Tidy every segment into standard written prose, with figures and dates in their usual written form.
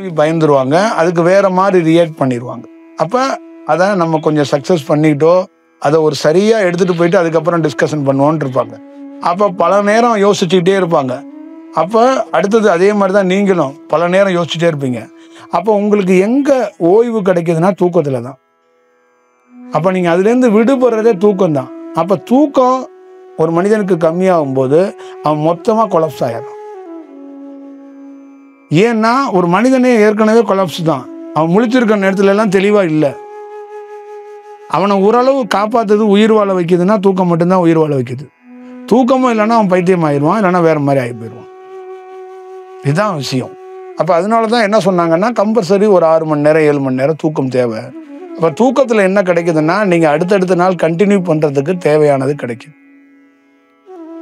மனைவி பயந்துருவாங்க, அதுக்கு வேற மாதிரி ரியாக்ட் பண்ணிடுவாங்க. அப்போ அதை நம்ம கொஞ்சம் சக்ஸஸ் பண்ணிக்கிட்டோ அதை ஒரு சரியாக எடுத்துகிட்டு போயிட்டு அதுக்கப்புறம் டிஸ்கஷன் பண்ணுவோன்னு இருப்பாங்க. அப்போ பல நேரம் யோசிச்சுக்கிட்டே இருப்பாங்க. அப்போ அடுத்தது அதே மாதிரி தான் நீங்களும் பல நேரம் யோசிச்சுட்டே இருப்பீங்க. அப்போ உங்களுக்கு எங்கே ஓய்வு கிடைக்குதுன்னா தூக்கத்தில் தான். அப்போ நீங்கள் அதுலேருந்து விடுபடுறதே தூக்கம் தான். அப்போ தூக்கம் ஒரு மனிதனுக்கு கம்மியாகும் போது அவன் மொத்தமாக கொலாப்ஸ் ஆயிடும். ஏன்னா ஒரு மனிதனே ஏற்கனவே கொலாப்ஸ் தான். அவன் முழிச்சிருக்க நேரத்துல எல்லாம் தெளிவாக இல்லை. அவனை ஓரளவு காப்பாற்றுறது உயிர் வாழ வைக்குதுன்னா தூக்கம் மட்டும்தான் உயிர் வாழ வைக்குது. தூக்கமும் இல்லைன்னா அவன் பைத்தியம் ஆயிடுவான், இல்லைன்னா வேற மாதிரி ஆகி போயிடுவான். இதுதான் விஷயம். அப்போ அதனால தான் என்ன சொன்னாங்கன்னா கம்பல்சரி ஒரு 6 மணி நேரம் 7 மணி நேரம் தூக்கம் தேவை. அப்போ தூக்கத்தில் என்ன கிடைக்குதுன்னா நீங்கள் அடுத்தடுத்த நாள் கண்டினியூ பண்ணுறதுக்கு தேவையானது கிடைக்கும்.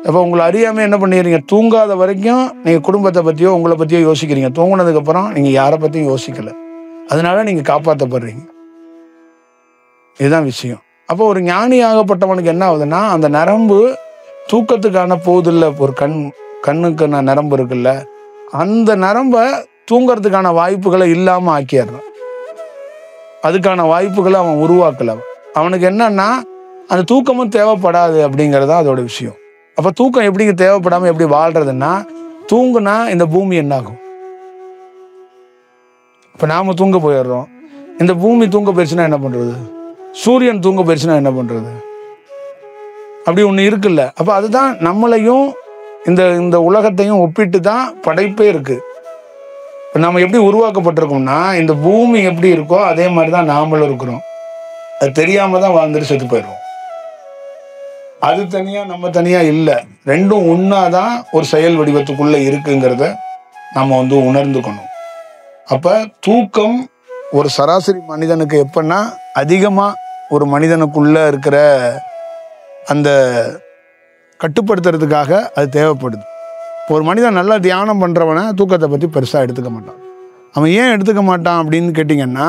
அப்போ உங்களை அறியாமல் என்ன பண்ணிடுறீங்க, தூங்காத வரைக்கும் நீங்கள் குடும்பத்தை பற்றியோ உங்களை பற்றியோ யோசிக்கிறீங்க. தூங்கினதுக்கப்புறம் நீங்கள் யாரை பற்றியும் யோசிக்கலை, அதனால நீங்கள் காப்பாற்றப்படுறீங்க. இதுதான் விஷயம். அப்போ ஒரு ஞானி ஆகப்பட்டவனுக்கு என்ன ஆகுதுன்னா அந்த நரம்பு தூக்கத்துக்கான போதில்லை. ஒரு கண்ணுக்கு நரம்பு இருக்குல்ல, அந்த நரம்பை தூங்கிறதுக்கான வாய்ப்புகளை இல்லாமல் ஆக்கிடுறான். அதுக்கான வாய்ப்புகளை அவன் உருவாக்கல. அவனுக்கு என்னன்னா அந்த தூக்கமும் தேவைப்படாது அப்படிங்கிறது தான் அதோட விஷயம். அப்போ தூக்கம் எப்படிங்க தேவைப்படாமல் எப்படி வாழ்றதுன்னா, தூங்குனா இந்த பூமி என்ன ஆகும்? இப்போ நாம தூங்க போயிடுறோம், இந்த பூமி தூங்க போயிடுச்சுன்னா என்ன பண்ணுறது? சூரியன் தூங்க போயிடுச்சுன்னா என்ன பண்ணுறது? அப்படி ஒன்று இருக்குல்ல. அப்போ அதுதான் நம்மளையும் இந்த உலகத்தையும் ஒப்பிட்டு தான் படைப்பே இருக்கு. இப்போ நம்ம எப்படி உருவாக்கப்பட்டிருக்கோம்னா இந்த பூமி எப்படி இருக்கோ அதே மாதிரி தான் நாமளும் இருக்கிறோம். அது தெரியாமல் தான் வாழ்ந்துட்டு செத்து போயிடுவோம். அது தனியாக நம்ம தனியாக இல்லை, ரெண்டும் ஒன்றாதான் ஒரு செயல் வடிவத்துக்குள்ளே இருக்குங்கிறத நம்ம உணர்ந்துக்கணும். அப்போ தூக்கம் ஒரு சராசரி மனிதனுக்கு எப்பன்னா அதிகமாக ஒரு மனிதனுக்குள்ளே இருக்கிற அந்த கட்டுப்படுத்துறதுக்காக அது தேவைப்படுது. ஒரு மனிதன் நல்லா தியானம் பண்ணுறவனை தூக்கத்தை பற்றி பெருசாக எடுத்துக்க மாட்டான். அவன் ஏன் எடுத்துக்க மாட்டான் அப்படின்னு கேட்டிங்கன்னா,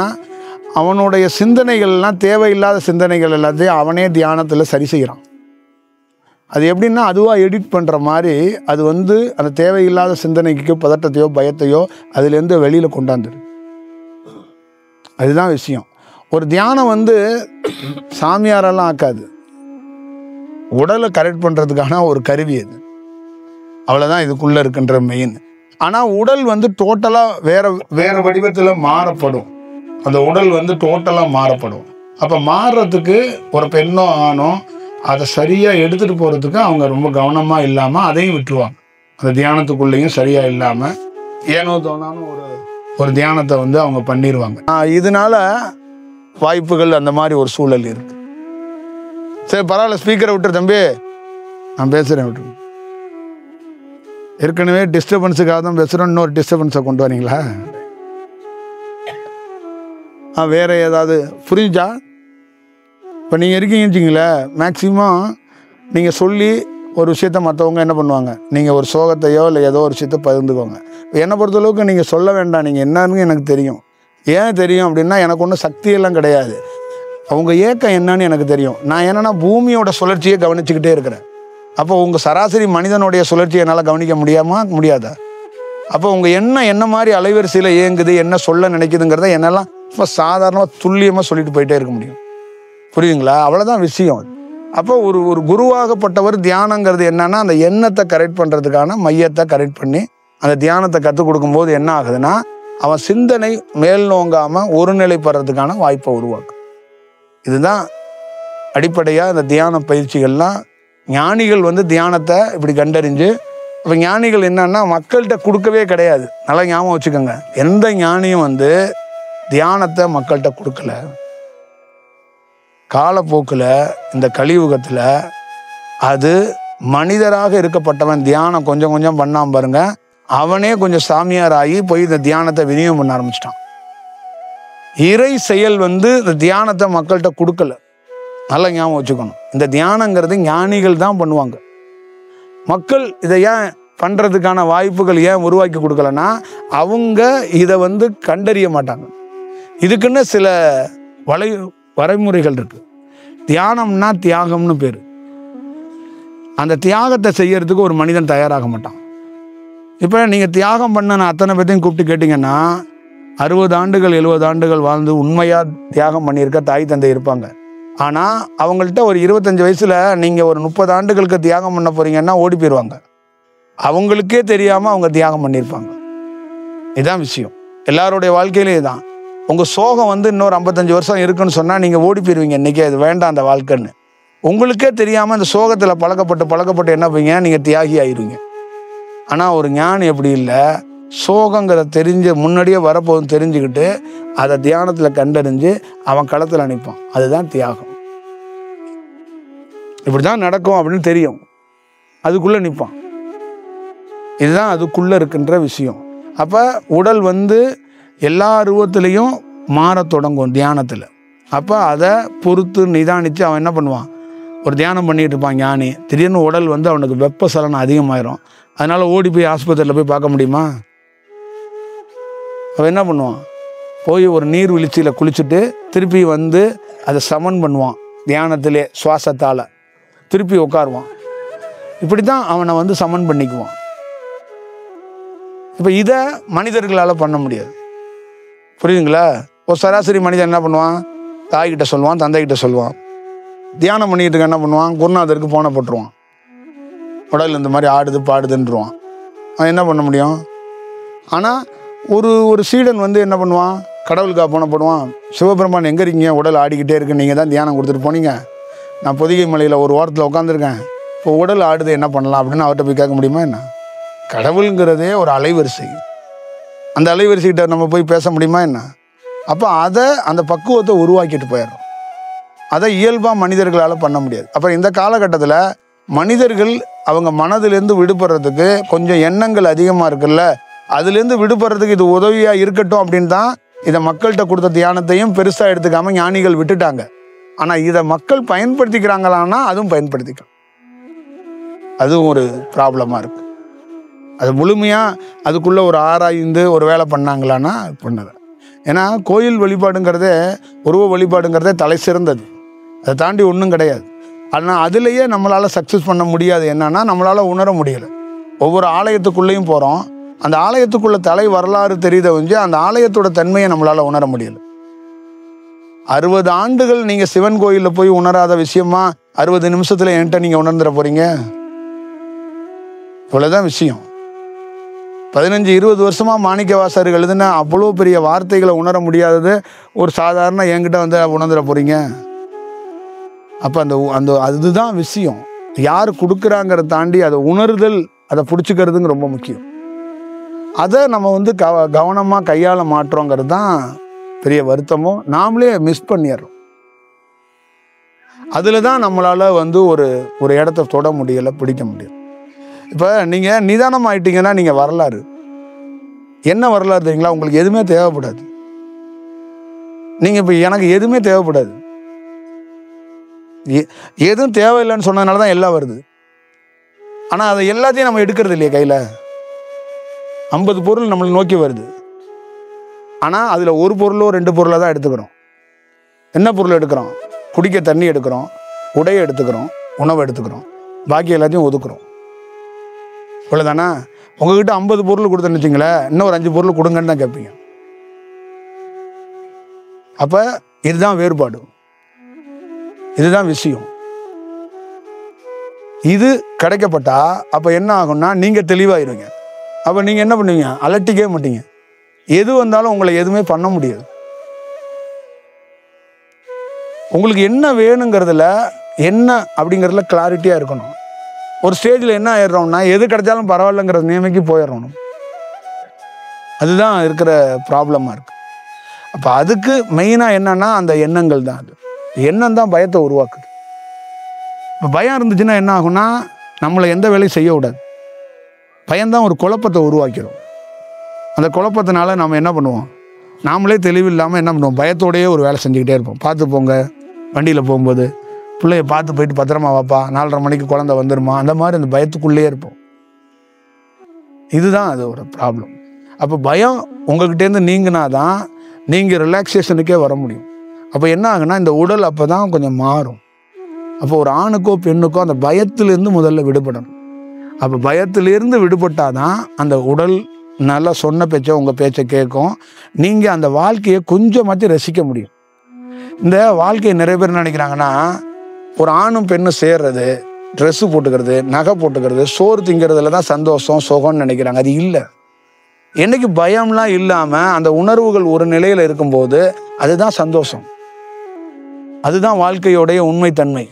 அவனுடைய சிந்தனைகள்லாம் தேவையில்லாத சிந்தனைகள் எல்லாத்தையும் அவனே தியானத்தில் சரி செய்கிறான். அது எப்படின்னா அதுவாக எடிட் பண்ணுற மாதிரி அது அந்த தேவையில்லாத சிந்தனைக்கு பதட்டத்தையோ பயத்தையோ அதுலேருந்து வெளியில் கொண்டாந்துரு. அதுதான் விஷயம். ஒரு தியானம் சாமியாரெல்லாம் ஆக்காது, உடலை கரெக்ட் பண்ணுறதுக்கான ஒரு கருவி அது. அவ்வளோதான் இதுக்குள்ளே இருக்குன்ற மெயின். ஆனால் உடல் டோட்டலாக வேற வடிவத்தில் மாறப்படும். அந்த உடல் டோட்டலாக மாறப்படும். அப்போ மாறுறதுக்கு ஒரு பெண்ணோ ஆணோ அதை சரியாக எடுத்துகிட்டு போகிறதுக்கு அவங்க ரொம்ப கவனமாக இல்லாமல் அதையும் விட்டுருவாங்க. அந்த தியானத்துக்குள்ளேயும் சரியாக இல்லாமல் ஏனோ தோணான்னு ஒரு தியானத்தை அவங்க பண்ணிடுவாங்க. இதனால வாய்ப்புகள் அந்த மாதிரி ஒரு சூழல் இருக்குது. சரி பரவாயில்ல, ஸ்பீக்கரை விட்டுரு தம்பி, நான் பேசுகிறேன் விட்டுரு. ஏற்கனவே டிஸ்டர்பன்ஸுக்காக தான் பேசுகிறோம், இன்னொரு டிஸ்டர்பன்ஸை கொண்டு வரீங்களா? வேற ஏதாவது புரிஞ்சா? இப்போ நீங்கள் இருக்கீங்கன்னு வச்சிங்களேன், மேக்சிமம் நீங்கள் சொல்லி ஒரு விஷயத்த மற்றவங்க என்ன பண்ணுவாங்க, நீங்கள் ஒரு சோகத்தையோ இல்லை ஏதோ ஒரு விஷயத்த பகிர்ந்துக்கோங்க. என்னை பொறுத்தளவுக்கு நீங்கள் சொல்ல வேண்டாம், நீங்கள் என்னன்னு எனக்கு தெரியும். ஏன் தெரியும் அப்படின்னா எனக்கு ஒன்றும் சக்தியெல்லாம் கிடையாது. அவங்க ஏக்கம் என்னன்னு எனக்கு தெரியும். நான் என்னென்னா பூமியோட சுழற்சியை கவனிச்சுக்கிட்டே இருக்கிறேன். அப்போ உங்கள் சராசரி மனிதனுடைய சுழற்சியை என்னால் கவனிக்க முடியாதா? அப்போ உங்கள் என்ன மாதிரி அலைவரிசையில் இயங்குது, என்ன சொல்ல நினைக்குதுங்கிறத என்னெல்லாம் இப்போ சாதாரணமாக துல்லியமாக சொல்லிட்டு போயிட்டே இருக்க முடியும். புரியுதுங்களா? அவ்வளோதான் விஷயம். அப்போ ஒரு குருவாகப்பட்டவர் தியானங்கிறது என்னன்னா அந்த எண்ணத்தை கரெக்ட் பண்ணுறதுக்கான மையத்தை கரெக்ட் பண்ணி அந்த தியானத்தை கற்றுக் கொடுக்கும்போது என்ன ஆகுதுன்னா அவன் சிந்தனை மேல் நோங்காமல் ஒருநிலைப்படுறதுக்கான வாய்ப்பை உருவாக்கும். இதுதான் அடிப்படையாக இந்த தியான பயிற்சிகள்லாம். ஞானிகள் தியானத்தை இப்படி கண்டறிஞ்சு, இப்போ ஞானிகள் என்னன்னா மக்கள்கிட்ட கொடுக்கவே கிடையாது. நல்லா ஞாபகம் வச்சுக்கோங்க, எந்த ஞானியும் தியானத்தை மக்கள்கிட்ட கொடுக்கல. காலப்போக்கில் இந்த கலியுகத்தில் அது மனிதராக இருக்கப்பட்டவன் தியானம் கொஞ்சம் கொஞ்சம் பண்ணாம பாருங்க, அவனே கொஞ்சம் சாமியார் ஆகி போய் இந்த தியானத்தை விநியோகம் பண்ண ஆரம்பிச்சிட்டான். இறை செயல் இந்த தியானத்தை மக்கள்கிட்ட கொடுக்கல. நல்லா ஞாபகம் வச்சுக்கணும். இந்த தியானங்கிறது ஞானிகள் தான் பண்ணுவாங்க. மக்கள் இதை ஏன் பண்ணுறதுக்கான வாய்ப்புகள் ஏன் உருவாக்கி கொடுக்கலன்னா அவங்க இதை கண்டறிய மாட்டாங்க. இதுக்குன்னு சில வரைமுறைகள் இருக்கு. தியானம்னா தியாகம்னு பேர். அந்த தியாகத்தை செய்யறதுக்கு ஒரு மனிதன் தயாராக மாட்டான். இப்போ நீங்கள் தியாகம் பண்ண அத்தனை பேர்த்தையும் கூப்பிட்டு கேட்டிங்கன்னா 60 ஆண்டுகள் 70 ஆண்டுகள் வாழ்ந்து உண்மையாக தியாகம் பண்ணியிருக்க தாய் தந்தை இருப்பாங்க. ஆனால் அவங்கள்ட்ட ஒரு 25 வயசில் நீங்கள் ஒரு 30 ஆண்டுகளுக்கு தியாகம் பண்ண போகிறீங்கன்னா ஓடி போயிடுவாங்க. அவங்களுக்கே தெரியாமல் அவங்க தியாகம் பண்ணியிருப்பாங்க. இதுதான் விஷயம். எல்லாருடைய வாழ்க்கையிலே இதுதான். உங்கள் சோகம் வந்து இன்னொரு 55 வருஷம் இருக்குன்னு சொன்னால் நீங்கள் ஓடி போயிடுவீங்க. இன்றைக்கி அது வேண்டாம் அந்த வாழ்க்கைன்னு. உங்களுக்கே தெரியாமல் அந்த சோகத்தில் பழக்கப்பட்டு என்ன பண்ணுவீங்க, நீங்கள் தியாகி ஆயிடுவீங்க. ஆனால் ஒரு ஞானி எப்படி இல்லை, சோகங்கிறத முன்னாடியே வரப்போகுதுன்னு தெரிஞ்சுக்கிட்டு அதை தியானத்தில் கண்டறிஞ்சு அவன் களத்தில் நிற்பான். அதுதான் தியாகம். இப்படி தான் நடக்கும் அப்படின்னு தெரியும், அதுக்குள்ளே நிற்பான். இதுதான் அதுக்குள்ளே இருக்கின்ற விஷயம். அப்போ உடல் வந்து எல்லா ரூபத்திலையும் மாற தொடங்கும் தியானத்தில். அப்போ அதை பொறுத்து நிதானித்து அவன் என்ன பண்ணுவான், ஒரு தியானம் பண்ணிகிட்டு இருப்பான் ஞானி. திடீர்னு உடல் வந்து அவனுக்கு வெப்பசலனம் அதிகமாயிரும். அதனால் ஓடி போய் ஆஸ்பத்திரியில் போய் பார்க்க முடியுமா? அவன் என்ன பண்ணுவான், போய் ஒரு நீர்வீழ்ச்சியில் குளிச்சுட்டு திருப்பி வந்து அதை சமன் பண்ணுவான். தியானத்திலே சுவாசத்தால் திருப்பி உட்காருவான். இப்படி தான் அவனை வந்து சமன் பண்ணிக்குவான். இப்போ இதை மனிதர்களால் பண்ண முடியாது. புரியுதுங்களா? ஒரு சராசரி மனிதன் என்ன பண்ணுவான், தாய்கிட்ட சொல்லுவான், தந்தைகிட்ட சொல்லுவான். தியானம் பண்ணிக்கிட்டு இருக்க என்ன பண்ணுவான், குருநாதருக்கு போனை போட்டுருவான். உடல் இந்த மாதிரி ஆடுது பாடுதுன்றுவான். அவன் என்ன பண்ண முடியும்? ஆனால் ஒரு சீடன் வந்து என்ன பண்ணுவான், கடவுளுக்காக போன போடுவான். சிவபெருமான் எங்கே இருக்கீங்க, உடல் ஆடிக்கிட்டே இருக்கு, நீங்கள் தான் தியானம் கொடுத்துட்டு போனீங்க, நான் பொதிகை மலையில் ஒரு ஓரத்தில் உட்காந்துருக்கேன், இப்போ உடல் ஆடுது என்ன பண்ணலாம் அப்படின்னு அவர்கிட்ட போய் கேட்க முடியுமா என்ன? கடவுளுங்கிறதே ஒரு அலைவரிசை. அந்த அலைவரிசைகிட்ட நம்ம போய் பேச முடியுமா என்ன? அப்போ அதை அந்த பக்குவத்தை உருவாக்கிட்டு போயிடும். அதை இயல்பாக மனிதர்களால் பண்ண முடியாது. அப்புறம் இந்த காலகட்டத்தில் மனிதர்கள் அவங்க மனதிலேருந்து விடுபடுறதுக்கு கொஞ்சம் எண்ணங்கள் அதிகமாக இருக்குல்ல, அதுலேருந்து விடுபடுறதுக்கு இது உதவியாக இருக்கட்டும் அப்படின்னு தான் இதை மக்கள்கிட்ட கொடுத்த தியானத்தையும் பெருசாக எடுத்துக்காமல் ஞானிகள் விட்டுட்டாங்க. ஆனால் இதை மக்கள் பயன்படுத்திக்கிறாங்களான்னா அதுவும் பயன்படுத்திக்கலாம். அதுவும் ஒரு ப்ராப்ளமாக இருக்குது. அது முழுமையாக அதுக்குள்ளே ஒரு ஆராய்ந்து ஒரு வேலை பண்ணாங்களான்னா பண்ணலை. ஏன்னா கோயில் வழிபாடுங்கிறதே, உருவ வழிபாடுங்கிறதே தலை சிறந்தது. அதை தாண்டி ஒன்றும் கிடையாது. ஆனால் அதுலேயே நம்மளால் சக்ஸஸ் பண்ண முடியாது. என்னன்னா நம்மளால் உணர முடியலை. ஒவ்வொரு ஆலயத்துக்குள்ளேயும் போகிறோம், அந்த ஆலயத்துக்குள்ளே தலை வரலாறு தெரியுத வந்து அந்த ஆலயத்தோட தன்மையை நம்மளால் உணர முடியலை. 60 ஆண்டுகள் நீங்கள் சிவன் கோயிலில் போய் உணராத விஷயமா 60 நிமிஷத்தில் என்கிட்ட நீங்கள் உணர்ந்துட போகிறீங்க? இவ்வளோதான் விஷயம். 15-20 வருஷமாக மாணிக்கவாசகர் எழுதுன அவ்வளோ பெரிய வார்த்தைகளை உணர முடியாதது ஒரு சாதாரண என்கிட்ட வந்து உணர்ந்துட போகிறீங்க? அப்போ அதுதான் விஷயம். யார் கொடுக்குறாங்கிறத தாண்டி அதை உணர்தல், அதை பிடிச்சிக்கிறதுங்க ரொம்ப முக்கியம். அதை நம்ம வந்து கவனமாக கையாள மாற்றோங்கிறது தான் பெரிய வருத்தமும் நாமளே மிஸ் பண்ணிடுறோம். அதில் தான் நம்மளால் வந்து ஒரு இடத்த தொட முடியலை, பிடிக்க முடியல. இப்போ நீங்கள் நிதானம் ஆகிட்டீங்கன்னா நீங்கள் வரலாறு என்ன வரலாறு தெரியுங்களா? உங்களுக்கு எதுவுமே தேவைப்படாது. நீங்கள் இப்போ எனக்கு எதுவுமே தேவைப்படாது, எதுவும் தேவையில்லைன்னு சொன்னதுனால தான் எல்லாம் வருது. ஆனால் அதை எல்லாத்தையும் நம்ம எடுக்கிறது இல்லையா கையில்? 50 பொருள் நம்மளை நோக்கி வருது, ஆனால் அதில் ஒரு பொருளோ 2 பொருளை தான் எடுத்துக்கிறோம். என்ன பொருள் எடுக்கிறோம்? குடிக்க தண்ணி எடுக்கிறோம், உடையை எடுத்துக்கிறோம், உணவை எடுத்துக்கிறோம், பாக்கி எல்லாத்தையும் ஒதுக்குறோம். இவ்வளோதானா? உங்ககிட்ட 50 பொருள் கொடுத்தேன்னு வச்சுங்களேன், இன்னும் ஒரு 5 பொருள் கொடுங்கன்னு தான் கேட்பீங்க. அப்போ இதுதான் வேறுபாடு, இதுதான் விஷயம். இது கிடைக்கப்பட்டா அப்போ என்ன ஆகும்னா நீங்கள் தெளிவாயிருவீங்க. அப்போ நீங்கள் என்ன பண்ணுவீங்க? அலட்டிக்கவே மாட்டீங்க. எது வந்தாலும் உங்களை எதுவுமே பண்ண முடியாது. உங்களுக்கு என்ன வேணுங்கிறதுல, என்ன அப்படிங்கிறதுல கிளாரிட்டியாக இருக்கணும். ஒரு ஸ்டேஜில் என்ன ஆயிடுறோம்னா எது கிடைச்சாலும் பரவாயில்லைங்கிற நிலைமைக்கு போயிடுறோம். அதுதான் இருக்கிற ப்ராப்ளமாக இருக்குது. அப்போ அதுக்கு மெயினாக என்னன்னா அந்த எண்ணங்கள் தான். அது எண்ணம் தான் பயத்தை உருவாக்குது. இப்போ பயம் இருந்துச்சுன்னா என்ன ஆகும்னா நம்மளை எந்த வேலையும் செய்ய விடாது. பயம்தான் ஒரு குழப்பத்தை உருவாக்கிடும். அந்த குழப்பத்தினால நம்ம என்ன பண்ணுவோம், நாமளே தெளிவில்லாமல் என்ன பண்ணுவோம், பயத்தோடையே ஒரு வேலை செஞ்சுக்கிட்டே இருப்போம். பார்த்து போங்க, வண்டியில் போகும்போது பிள்ளைய பார்த்து போயிட்டு பத்திரமா வாப்பா, 4:30 மணிக்கு குழந்தை வந்துடுமா, அந்த மாதிரி அந்த பயத்துக்குள்ளேயே இருப்போம். இதுதான் அதோட ப்ராப்ளம். அப்போ பயம் உங்கள்கிட்டேருந்து நீங்கினா தான் நீங்கள் ரிலாக்ஸேஷனுக்கே வர முடியும். அப்போ என்ன ஆகுனா இந்த உடல் அப்போ தான் கொஞ்சம் மாறும். அப்போ ஒரு ஆணுக்கோ பெண்ணுக்கோ அந்த பயத்திலேருந்து முதல்ல விடுபடணும். அப்போ பயத்திலேருந்து விடுபட்டால் தான் அந்த உடல் நல்லா சொன்ன பேச்சை உங்கள் பேச்சை கேட்கும். நீங்கள் அந்த வாழ்க்கையை கொஞ்சமாச்சும் ரசிக்க முடியும். இந்த வாழ்க்கையை நிறைய பேர் நினைக்கிறாங்கன்னா, ஒரு ஆணும் பெண்ணும் சேர்றது, ட்ரெஸ்ஸு போட்டுக்கிறது, நகை போட்டுக்கிறது, சோறு திங்கிறதுல தான் சந்தோஷம் சுகம்னு நினைக்கிறாங்க. அது இல்லை. என்னைக்கு பயம்லாம் இல்லாமல் அந்த உணர்வுகள் ஒரு நிலையில் இருக்கும்போது அதுதான் சந்தோஷம். அதுதான் வாழ்க்கையோடைய உண்மைத்தன்மை.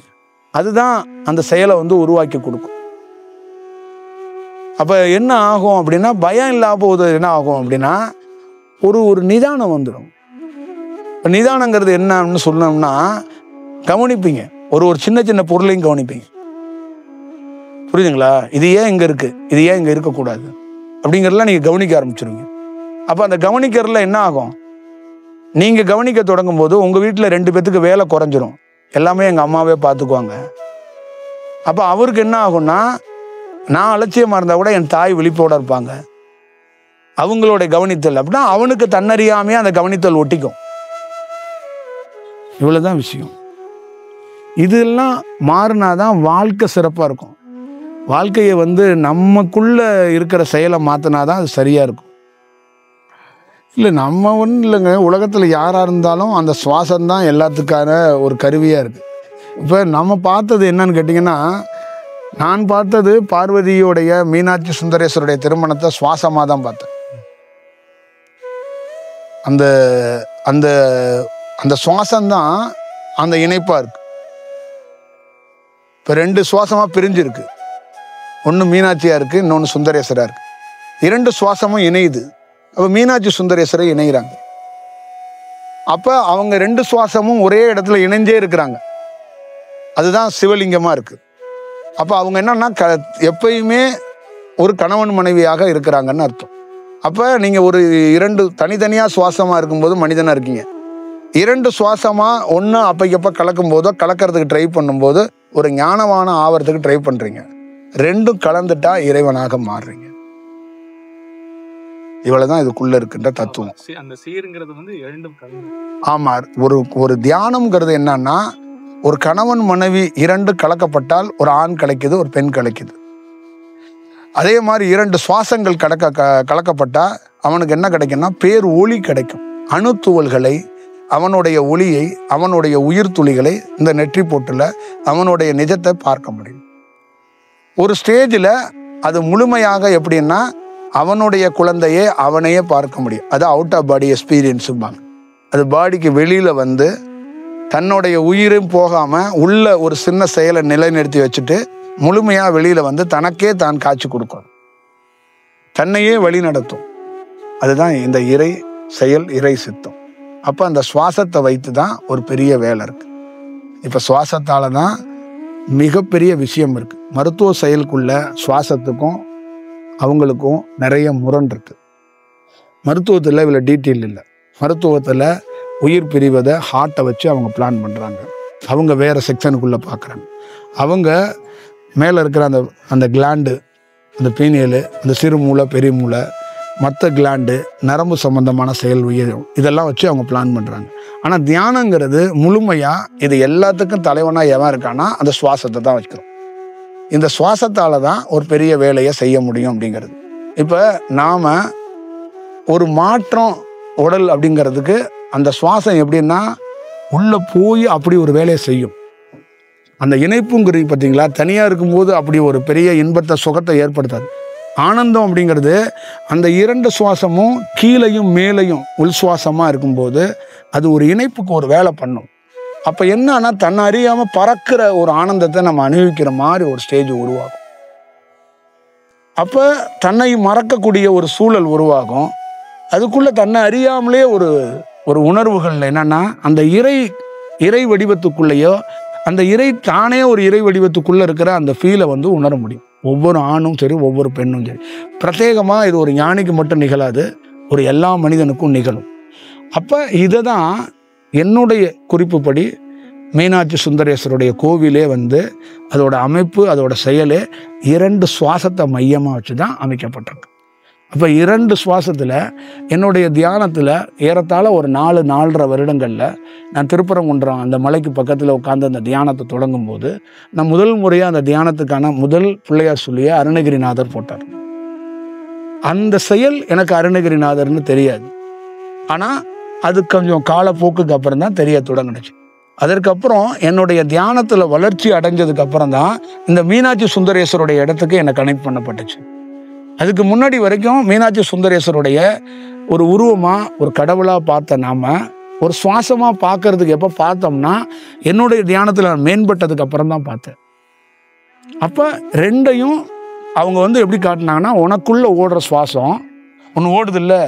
அதுதான் அந்த செயலை உருவாக்கி கொடுக்கும். அப்போ என்ன ஆகும் அப்படின்னா, பயம் இல்லாத போது என்ன ஆகும் அப்படின்னா, ஒரு நிதானம் வந்துடும். இப்போ நிதானங்கிறது என்னன்னு சொன்னோம்னா, கவனிப்பீங்க. ஒரு சின்ன சின்ன பொருளையும் கவனிப்பீங்க. புரியுதுங்களா? இது ஏன் இங்கே இருக்குது, இது ஏன் இங்கே இருக்கக்கூடாது அப்படிங்கிறதெல்லாம் நீங்கள் கவனிக்க ஆரம்பிச்சிருவீங்க. அப்போ அந்த கவனிக்கிறதுல என்ன ஆகும், நீங்கள் கவனிக்க தொடங்கும் போது உங்கள் வீட்டில் 2 பேத்துக்கு வேலை குறைஞ்சிரும். எல்லாமே எங்கள் அம்மாவே பார்த்துக்குவாங்க. அப்போ அவருக்கு என்ன ஆகும்னா, நான் அலட்சியமாக இருந்தால் கூட என் தாய் விழிப்போடு இருப்பாங்க. அவங்களுடைய கவனித்தல் அப்படின்னா அவனுக்கு தன்னறியாமே அந்த கவனித்தல் ஒட்டிக்கும். இவ்வளோதான் விஷயம். இதெல்லாம் மாறினாதான் வாழ்க்கை சிறப்பாக இருக்கும். வாழ்க்கையை நமக்குள்ள இருக்கிற செயலை மாற்றினாதான் அது சரியாக இருக்கும். இல்லை நம்ம ஒன்றும் இல்லைங்க, உலகத்தில் யாராக இருந்தாலும் அந்த சுவாசம்தான் எல்லாத்துக்கான ஒரு கருவியாக இருக்குது. இப்போ நம்ம பார்த்தது என்னன்னு கேட்டிங்கன்னா, நான் பார்த்தது பார்வதியோடைய மீனாட்சி சுந்தரேஸ்வருடைய திருமணத்தை சுவாசமாக தான் பார்த்தேன். அந்த அந்த அந்த சுவாசம்தான் அந்த இணைப்பாக இருக்குது. இப்போ 2 சுவாசமாக பிரிஞ்சிருக்கு. ஒன்று மீனாட்சியாக இருக்குது, இன்னொன்று சுந்தரேஸ்வராக இருக்குது. 2 சுவாசமும் இணையுது. அப்போ மீனாட்சி சுந்தரேஸ்வரை இணைகிறாங்க. அப்போ அவங்க 2 சுவாசமும் ஒரே இடத்துல இணைஞ்சே இருக்கிறாங்க. அதுதான் சிவலிங்கமாக இருக்குது. அப்போ அவங்க என்னன்னா எப்பயுமே ஒரு கணவன் மனைவியாக இருக்கிறாங்கன்னு அர்த்தம். அப்போ நீங்கள் ஒரு 2 தனித்தனியாக சுவாசமாக இருக்கும்போது மனிதனாக இருக்கீங்க. 2 சுவாசமாக ஒன்று அப்பைக்கப்போ கலக்கும் போதோ கலக்கிறதுக்கு ட்ரை பண்ணும்போது ஒரு ஞானமான ஆவறதுக்கு ட்ரை பண்ணுறீங்க. 2ம் கலந்துட்டா இறைவனாக மாறுறீங்க. இவ்வளவுதான் இதுக்குள்ள இருக்கின்ற தத்துவம். அந்த சீருங்கிறது 2ம் கலந்து. ஆமா, ஒரு தியானம்ங்கிறது என்னன்னா, ஒரு கணவன் மனைவி 2 கலக்கப்பட்டால் ஒரு ஆண் கிடைக்குது, ஒரு பெண் கிடைக்குது. அதே மாதிரி 2 சுவாசங்கள் கலக்கப்பட்டா அவனுக்கு என்ன கிடைக்கும்னா பேர் ஒளி கிடைக்கும். அணுத்துவல்களை, அவனுடைய ஒளியை, அவனுடைய உயிர் துளிகளை இந்த நெற்றி போட்டுல அவனுடைய நிஜத்தை பார்க்க முடியும். ஒரு ஸ்டேஜில் அது முழுமையாக எப்படின்னா அவனுடைய குழந்தையே அவனையே பார்க்க முடியும். அது அவுட் ஆஃப் பாடி எக்ஸ்பீரியன்ஸும்பாங்க. அது பாடிக்கு வெளியில் தன்னுடைய உயிரும் போகாமல் உள்ள ஒரு சின்ன செயலை நிலைநிறுத்தி வச்சுட்டு முழுமையாக வெளியில் தனக்கே தான் காட்சி கொடுக்கும், தன்னையே வழி நடத்தும். அதுதான் இந்த இறை செயல், இறை சித்தம். அப்போ அந்த சுவாசத்தை வைத்து தான் ஒரு பெரிய வேலை இருக்குது. இப்போ சுவாசத்தால் தான் மிகப்பெரிய விஷயம் இருக்குது. மருத்துவ செயலுக்குள்ள சுவாசத்துக்கும் அவங்களுக்கும் நிறைய முரண் இருக்குது. மருத்துவத்தில் இவ்வளோ டீட்டெயில் இல்லை. மருத்துவத்தில் உயிர் பிரிவதை ஹார்ட்டை வச்சு அவங்க பிளான் பண்ணுறாங்க. அவங்க வேறு செக்ஷனுக்குள்ளே பார்க்குறாங்க. அவங்க மேலே இருக்கிற அந்த கிளாண்டு, அந்த பீனியல், அந்த சிறு மூளை, பெரிய மூளை, மற்ற கிளாண்டு, நரம்பு சம்பந்தமான செயல் உயிரும், இதெல்லாம் வச்சு அவங்க பிளான் பண்ணுறாங்க. ஆனால் தியானங்கிறது முழுமையாக இது எல்லாத்துக்கும் தலைவனாக எவன் இருக்கான்னா அந்த சுவாசத்தை தான் வைக்கிறோம். இந்த சுவாசத்தால் தான் ஒரு பெரிய வேலையை செய்ய முடியும் அப்படிங்கிறது. இப்போ நாம் ஒரு மாற்றம் உடல் அப்படிங்கிறதுக்கு அந்த சுவாசம் எப்படின்னா உள்ளே போய் அப்படி ஒரு வேலையை செய்யும். அந்த இணைப்புங்கிறது பார்த்தீங்களா, தனியாக இருக்கும்போது அப்படி ஒரு பெரிய இன்பத்தை சுகத்தை ஏற்படுத்தாது. ஆனந்தம் அப்படிங்கிறது அந்த 2 சுவாசமும் கீழையும் மேலையும் உள் சுவாசமாக இருக்கும்போது அது ஒரு இணைப்புக்கு ஒரு வேலை பண்ணும். அப்போ என்னன்னா தன்னை அறியாமல் பறக்கிற ஒரு ஆனந்தத்தை நம்ம அனுபவிக்கிற மாதிரி ஒரு ஸ்டேஜ் உருவாகும். அப்போ தன்னை மறக்கக்கூடிய ஒரு சூழல் உருவாகும். அதுக்குள்ளே தன்னை அறியாமலே ஒரு உணர்வுகள் என்னன்னா அந்த இறை வடிவத்துக்குள்ளேயோ அந்த தானே ஒரு இறை வடிவத்துக்குள்ளே இருக்கிற அந்த ஃபீலை உணர முடியும். ஒவ்வொரு ஆணும் சரி, ஒவ்வொரு பெண்ணும் சரி. பிரத்யேகமாக இது ஒரு ஞானிக்கு மட்டும் நிகழாது, ஒரு எல்லா மனிதனுக்கும் நிகழும். அப்போ இதை தான் என்னுடைய குறிப்புப்படி மீனாட்சி சுந்தரேஸ்வருடைய கோவிலே அதோட அமைப்பு, அதோட செயலே 2 சுவாசத்தை மையமாக வச்சு தான் அமைக்கப்பட்டிருக்கு. அப்போ 2 சுவாசத்தில் என்னுடைய தியானத்தில் ஏறத்தாழ ஒரு 4-4.5 வருடங்களில் நான் திருப்பரங்குன்றம் அந்த மலைக்கு பக்கத்தில் உட்காந்து அந்த தியானத்தை தொடங்கும் போது நான் முதல் முறையாக அந்த தியானத்துக்கான முதல் பிள்ளையார் சொல்லிய அருணகிரிநாதர் போட்டார். அந்த செயல் எனக்கு அருணகிரிநாதர்னு தெரியாது. ஆனால் அது கொஞ்சம் காலப்போக்குக்கு அப்புறம் தான் தெரிய தொடங்குனுச்சு. அதற்கப்புறம் என்னுடைய தியானத்தில் வளர்ச்சி அடைஞ்சதுக்கு அப்புறம் தான் இந்த மீனாட்சி சுந்தரேஸ்வருடைய இடத்துக்கு என்னை கனெக்ட் பண்ணப்பட்டுச்சு. அதுக்கு முன்னாடி வரைக்கும் மீனாட்சி சுந்தரேஸ்வருடைய ஒரு உருவமாக ஒரு கடவுளாக பார்த்த நாம ஒரு சுவாசமாக பார்க்கறதுக்கு எப்போ பார்த்தோம்னா என்னுடைய தியானத்தில் மேம்பட்டதுக்கு அப்புறம் தான் பார்த்தேன். அப்போ ரெண்டையும் அவங்க எப்படி காட்டினாங்கன்னா, உனக்குள்ள ஓடுற சுவாசம் ஒன்று ஓடுது இல்லை,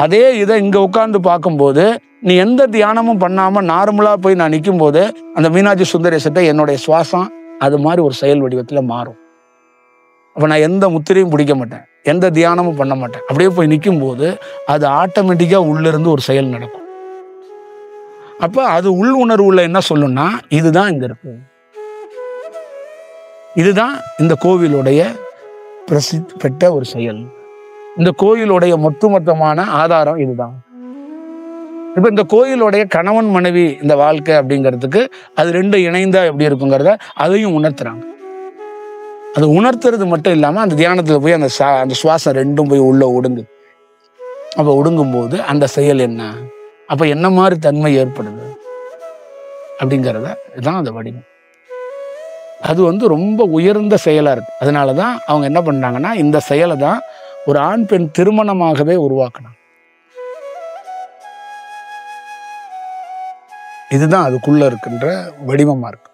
அதே இதை இங்கே உட்காந்து பார்க்கும்போது நீ எந்த தியானமும் பண்ணாமல் நார்மலாக போய் நான் நிற்கும் போது அந்த மீனாட்சி சுந்தரேஸ்வர்கிட்ட என்னுடைய சுவாசம் அது மாதிரி ஒரு செயல் வடிவத்தில் மாறும். அப்போ நான் எந்த முத்திரையும் பிடிக்க மாட்டேன், எந்த தியானமும் பண்ண மாட்டேன். அப்படியே போய் நிற்கும் போது அது ஆட்டோமேட்டிக்காக உள்ளிருந்து ஒரு செயல் நடக்கும். அப்போ அது உள் உணர்வுல என்ன சொல்லுன்னா, இதுதான் இங்கே இருக்கு, இதுதான் இந்த கோவிலுடைய பிரசித்தி பெற்ற ஒரு செயல், இந்த கோயிலுடைய மொத்தமான ஆதாரம் இதுதான். இப்போ இந்த கோயிலுடைய கணவன் மனைவி இந்த வாழ்க்கை அப்படிங்கிறதுக்கு அது ரெண்டு இணைந்தா எப்படி இருக்குங்கிறத அதையும் உணர்த்துறாங்க. அது உணர்த்துறது மட்டும் இல்லாமல் அந்த தியானத்தில் போய் அந்த சுவாசம் ரெண்டும் போய் உள்ள ஒடுங்கு. அப்போ ஒடுங்கும் போது அந்த செயல் என்ன, அப்போ என்ன மாதிரி தன்மை ஏற்படுது அப்படிங்கிறத இதுதான் அந்த வடிவம். அது ரொம்ப உயர்ந்த செயலாக இருக்கு. அதனால தான் அவங்க என்ன பண்ணாங்கன்னா, இந்த செயலை தான் ஒரு ஆண் பெண் திருமணமாகவே உருவாக்கணும். இதுதான் அதுக்குள்ள இருக்கின்ற வடிவமாக இருக்கு.